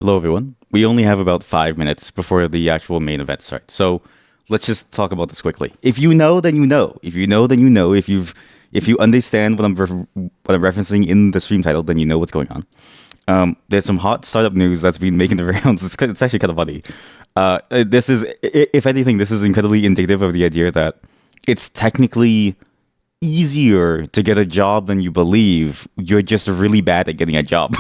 Hello, everyone. We only have about 5 minutes before the actual main event starts. So let's just talk about this quickly. If you know, then you know. If you know, then you know. If you understand what I'm referencing in the stream title, then you know what's going on. There's some hot startup news that's been making the rounds. It's actually kind of funny. This is, if anything, this is incredibly indicative of the idea that it's technically easier to get a job than you believe. You're just really bad at getting a job.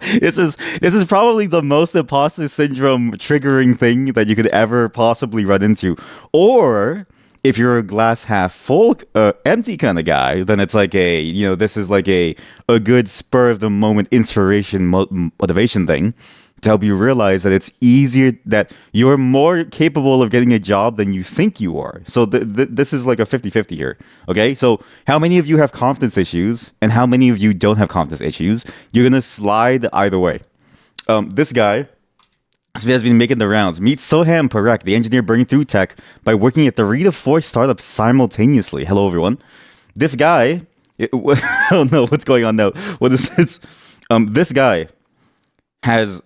This is probably the most imposter syndrome triggering thing that you could ever possibly run into. Or if you're a glass half full, empty kind of guy, then it's like this is like a good spur of the moment inspiration motivation thing to help you realize that it's easier, that you're more capable of getting a job than you think you are. So this is like a 50-50 here. Okay. So how many of you have confidence issues and how many of you don't have confidence issues? You're going to slide either way. This guy has been making the rounds. Meet Soham Parekh, the engineer burning through tech by working at 3 to 4 startups simultaneously. Hello, everyone. This guy, I don't know what's going on now. What is this? This guy has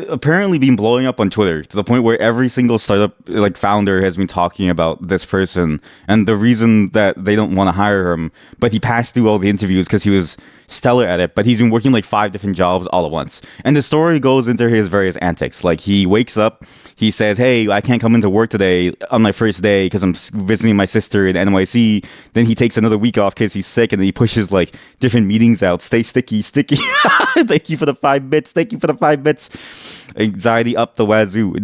apparently been blowing up on Twitter to the point where every single startup like founder has been talking about this person and the reason that they don't want to hire him. But he passed through all the interviews because he was stellar at it. But he's been working like 5 different jobs all at once. And the story goes into his various antics. Like he wakes up, he says, "Hey, I can't come into work today on my first day because I'm visiting my sister in NYC." Then he takes another week off because he's sick, and then he pushes like different meetings out. Stay sticky, sticky. Thank you for the 5 bits. Thank you for the 5 bits. Anxiety up the wazoo.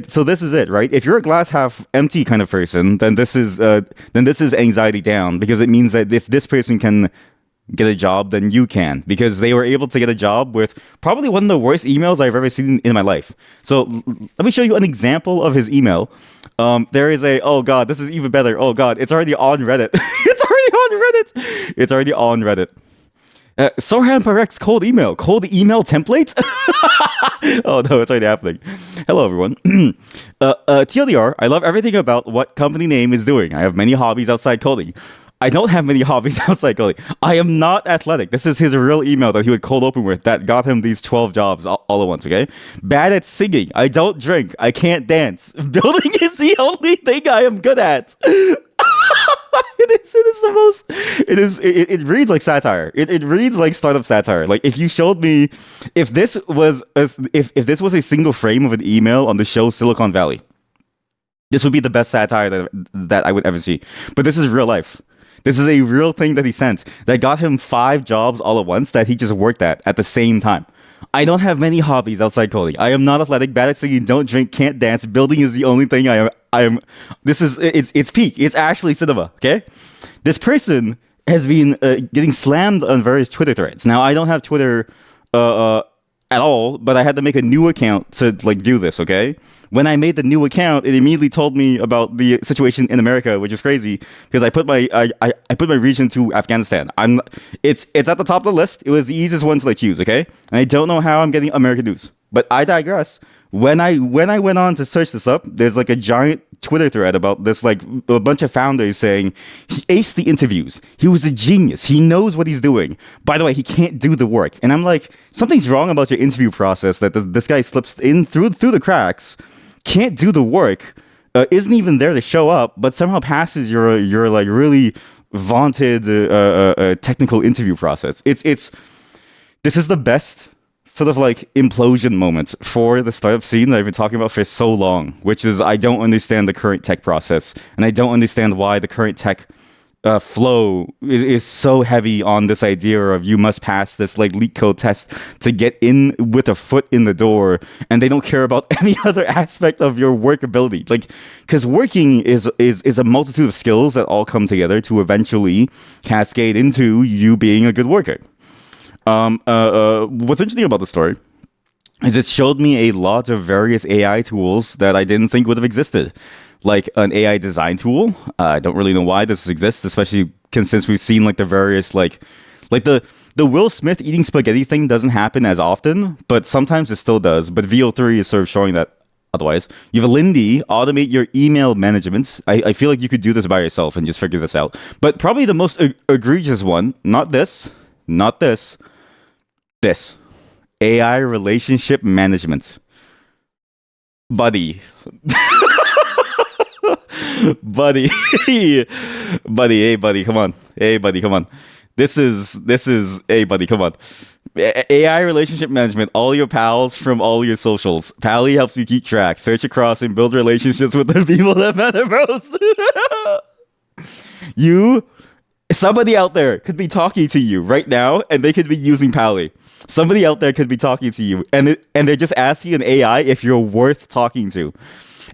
So this is it, right? If you're a glass half empty kind of person, then this is anxiety down, because it means that if this person can get a job, then you can, because they were able to get a job with probably one of the worst emails I've ever seen in my life. So let me show you an example of his email. There is oh god, this is even better. Oh god, it's already on Reddit. It's already on Reddit. It's already on Reddit. Soham Parekh's cold email template. Oh no, it's already happening. Hello, everyone. TLDR, I love everything about what company name is doing. I have many hobbies outside coding. I don't have many hobbies outside coding. I am not athletic. This is his real email that he would cold open with that got him these 12 jobs all at once, okay? Bad at singing. I don't drink. I can't dance. Building is the only thing I am good at. It is the most. It reads like satire. It reads like startup satire. Like if you showed me, if this was if this was a single frame of an email on the show Silicon Valley, this would be the best satire that I would ever see. But this is real life. This is a real thing that he sent that got him 5 jobs all at once that he just worked at the same time. I don't have many hobbies outside coding. I am not athletic, bad at singing, don't drink, can't dance. Building is the only thing I am. This is it's peak. It's actually cinema. Okay, this person has been getting slammed on various Twitter threads. Now I don't have Twitter at all, but I had to make a new account to like view this. Okay, when I made the new account, it immediately told me about the situation in America, which is crazy because I put my region to Afghanistan. It's at the top of the list. It was the easiest one to like choose. Okay, and I don't know how I'm getting American news, but I digress. When I went on to search this up, there's like a giant Twitter thread about this, like a bunch of founders saying he aced the interviews. He was a genius. He knows what he's doing. By the way, he can't do the work. And I'm like, something's wrong about your interview process that this guy slips in through the cracks, can't do the work, isn't even there to show up, but somehow passes your like really vaunted technical interview process. This is the best sort of like implosion moments for the startup scene that I've been talking about for so long, which is I don't understand the current tech process, and I don't understand why the current tech flow is so heavy on this idea of you must pass this like leak code test to get in with a foot in the door, and they don't care about any other aspect of your workability. Like, because working is a multitude of skills that all come together to eventually cascade into you being a good worker. What's interesting about the story is it showed me a lot of various AI tools that I didn't think would have existed, like an AI design tool. I don't really know why this exists, especially since we've seen like the various like the Will Smith eating spaghetti thing doesn't happen as often, but sometimes it still does. But VO3 is sort of showing that otherwise. You have Lindy, automate your email management. I feel like you could do this by yourself and just figure this out. But probably the most egregious one, not this, this. AI relationship management. Buddy. Buddy. Buddy, hey buddy, come on. Hey buddy, come on. This is hey buddy, come on. AI relationship management, all your pals from all your socials. Pally helps you keep track, search across, and build relationships with the people that matter most. You, somebody out there could be talking to you right now, and they could be using Pally. Somebody out there could be talking to you, and they're just asking an AI if you're worth talking to,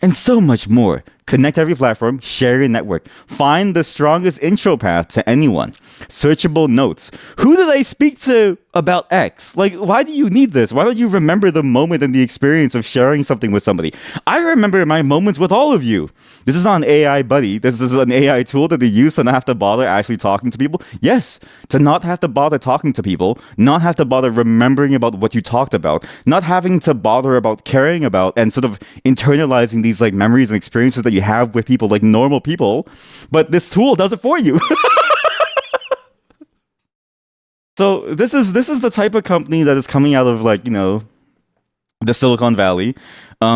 and so much more. Connect every platform, share your network, find the strongest intro path to anyone, searchable notes. Who did I speak to about X? Like, why do you need this? Why don't you remember the moment and the experience of sharing something with somebody? I remember my moments with all of you. This is not an AI buddy. This is an AI tool that they use to not have to bother actually talking to people. Yes, to not have to bother talking to people, not have to bother remembering about what you talked about, not having to bother about caring about and sort of internalizing these like memories and experiences that you have with people like normal people, but this tool does it for you. So this is the type of company that is coming out of like, the Silicon Valley.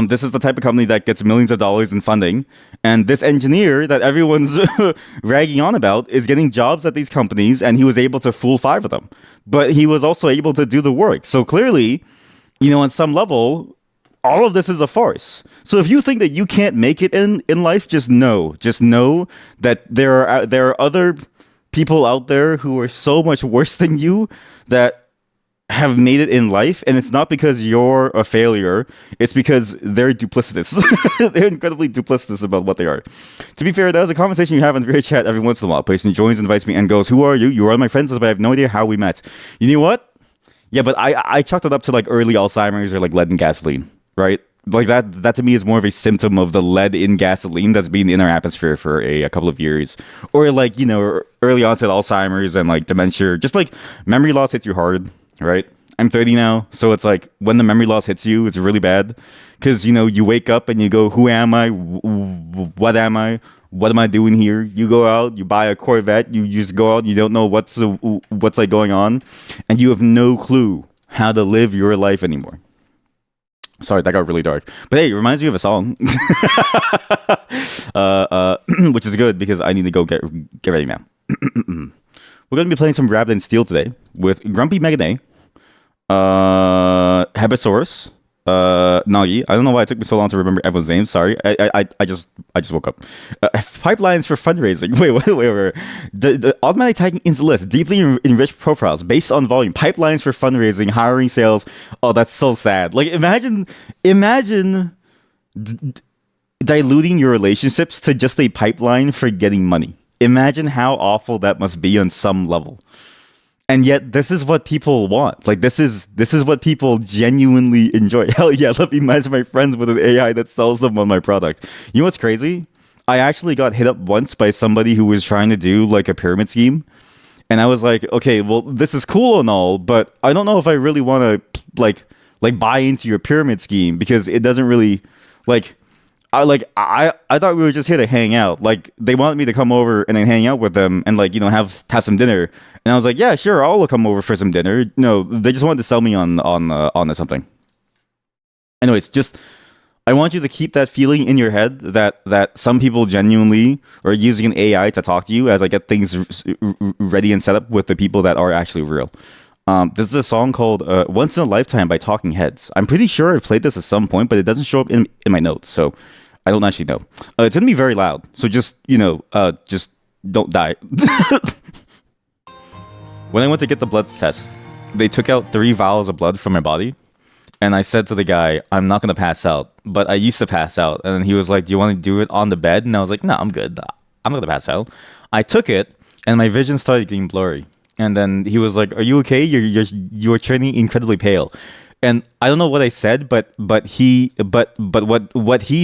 This is the type of company that gets millions of dollars in funding, and this engineer that everyone's ragging on about is getting jobs at these companies, and he was able to fool five of them, but he was also able to do the work. So clearly, on some level, all of this is a farce. So if you think that you can't make it in life, just know that there are other people out there who are so much worse than you that have made it in life, and it's not because you're a failure, it's because they're duplicitous. They're incredibly duplicitous about what they are. To be fair, that is a conversation you have in the chat every once in a while. A person joins, invites me, and goes, "Who are you? You are my friends, but I have no idea how we met." You know what? Yeah, but I chalked it up to like early Alzheimer's or like lead in gasoline, right? Like that to me is more of a symptom of the lead in gasoline that's been in our atmosphere for a couple of years, or like early onset Alzheimer's and like dementia. Just like memory loss hits you hard, right? I'm 30 now, so it's like when the memory loss hits you, it's really bad because you wake up and you go, "Who am I? What am I? What am I doing here?" You go out, you buy a Corvette, you just go out, you don't know what's like going on, and you have no clue how to live your life anymore. Sorry, that got really dark. But hey, it reminds me of a song, which is good because I need to go get ready now. We're going to be playing some Rabbit and Steel today with Grumpy Meganay, Hebesaurus, Nagi. I don't know why it took me so long to remember everyone's names. Sorry, I just woke up. Pipelines for fundraising. Wait. The automatic tagging into list. Deeply enriched profiles based on volume. Pipelines for fundraising, hiring, sales. Oh, that's so sad. Like imagine diluting your relationships to just a pipeline for getting money. Imagine how awful that must be on some level. And yet, this is what people want. Like, this is what people genuinely enjoy. Hell yeah, let me manage my friends with an AI that sells them on my product. You know what's crazy? I actually got hit up once by somebody who was trying to do, like, a pyramid scheme. And I was like, okay, well, this is cool and all, but I don't know if I really want to, like buy into your pyramid scheme because it doesn't really, like... I thought we were just here to hang out. Like they wanted me to come over and then hang out with them and like have some dinner. And I was like, yeah, sure, I'll come over for some dinner. No, they just wanted to sell me on something. Anyways, just I want you to keep that feeling in your head that some people genuinely are using an AI to talk to you as I get things ready and set up with the people that are actually real. This is a song called Once in a Lifetime by Talking Heads. I'm pretty sure I've played this at some point, but it doesn't show up in my notes, so I don't actually know. It's going to be very loud, so just don't die. When I went to get the blood test, they took out 3 vials of blood from my body, and I said to the guy, "I'm not going to pass out," but I used to pass out, and he was like, "Do you want to do it on the bed?" And I was like, "No, I'm good. I'm not going to pass out." I took it, and my vision started getting blurry. And then he was like, "Are you okay? You're turning incredibly pale." And I don't know what I said, but what he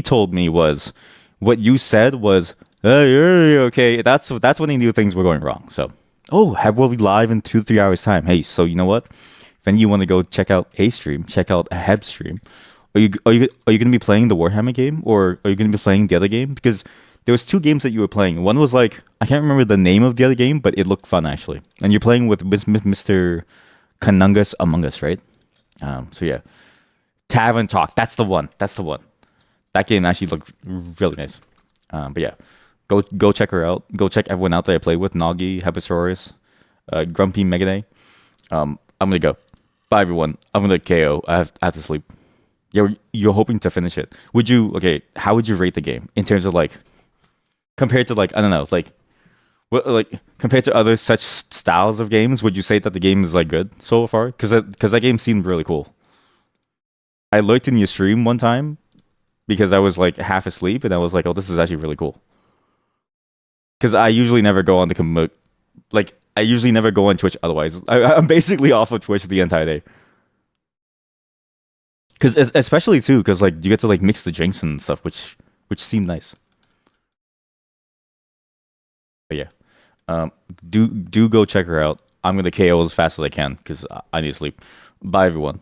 told me was, what you said was, "Oh, you're okay." That's when he knew things were going wrong. So, we'll be live in 2-3 hours time. Hey, so you know what? If you want to go check out a stream, check out a Heb stream. Are you going to be playing the Warhammer game, or are you going to be playing the other game? Because there was 2 games that you were playing. One was like, I can't remember the name of the other game, but it looked fun actually. And you're playing with Mr. Kanungus Among Us, right? So yeah, Tavern Talk. That's the one. That's the one. That game actually looked really nice. But yeah, go check her out. Go check everyone out that I played with. Nagi, Hepasaurus, Grumpy Megaday. I'm gonna go. Bye everyone. I'm gonna KO. I have to sleep. You're hoping to finish it. Would you? Okay. How would you rate the game in terms of like compared to like I don't know like what like compared to other such styles of games? Would you say that the game is like good so far? Because that game seemed really cool. I looked in your stream one time because I was like half asleep and I was like, oh, this is actually really cool. Because I usually never go on the like I usually never go on Twitch otherwise. I'm basically off of Twitch the entire day. Because especially too, because like you get to like mix the drinks and stuff, which seem nice. But yeah, um, do go check her out. I'm gonna KO as fast as I can because I need to sleep. Bye everyone.